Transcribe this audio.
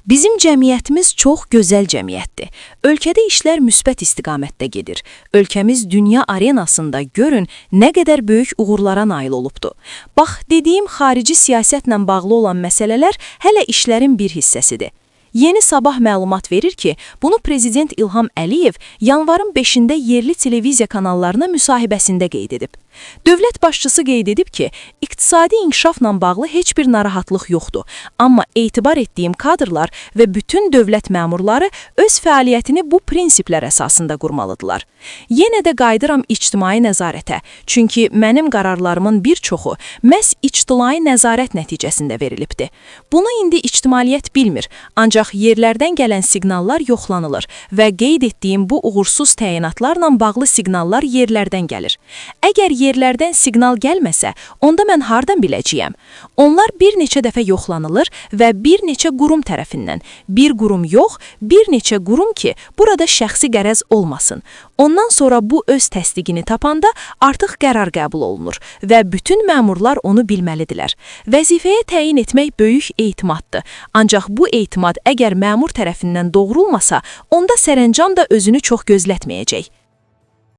Bizim cəmiyyətimiz çox gözəl cəmiyyətdir. Ölkədə işlər müsbət istiqamətdə gedir. Ölkəmiz dünya arenasında görün nə qədər böyük uğurlara nail olubdu. Bax, dediyim xarici siyasətlə bağlı olan məsələlər hələ işlərin bir hissəsidir. Yeni Sabah məlumat verir ki, bunu Prezident İlham Əliyev yanvarın 5-də yerli televiziya kanallarına müsahibəsində qeyd edib. Dövlət başçısı qeyd edib ki, iqtisadi inkişafla bağlı heç bir narahatlıq yoxdur. Amma etibar etdiyim kadrlar və bütün dövlət məmurları öz fəaliyyətini bu prinsiplər əsasında qurmalıdırlar. Yenə də qayıdıram ictimai nəzarətə. Çünki mənim qərarlarımın bir çoxu məhz ictimai nəzarət nəticəsində verilibdir. Bunu indi ictimaiyyət bilmir, ancaq yerlərdən gələn siqnallar yoxlanılır və qeyd etdiyim bu uğursuz təyinatlarla bağlı siqnallar yerlərdən gəlir. Əgər yerlərdən siqnal gəlməsə, onda mən hardan biləcəyəm? Onlar bir neçə dəfə yoxlanılır və bir neçə qurum tərəfindən. Bir qurum yox, bir neçə qurum ki, burada şəxsi qərəz olmasın. Ondan sonra bu öz təsdiqini tapanda artıq qərar qəbul olunur və bütün məmurlar onu bilməlidirlər. Vəzifəyə təyin etmək böyük etimaddır. Ancaq bu etimad əgər məmur tərəfindən doğrulmasa, onda sərəncam da özünü çox gözlətməyəcək.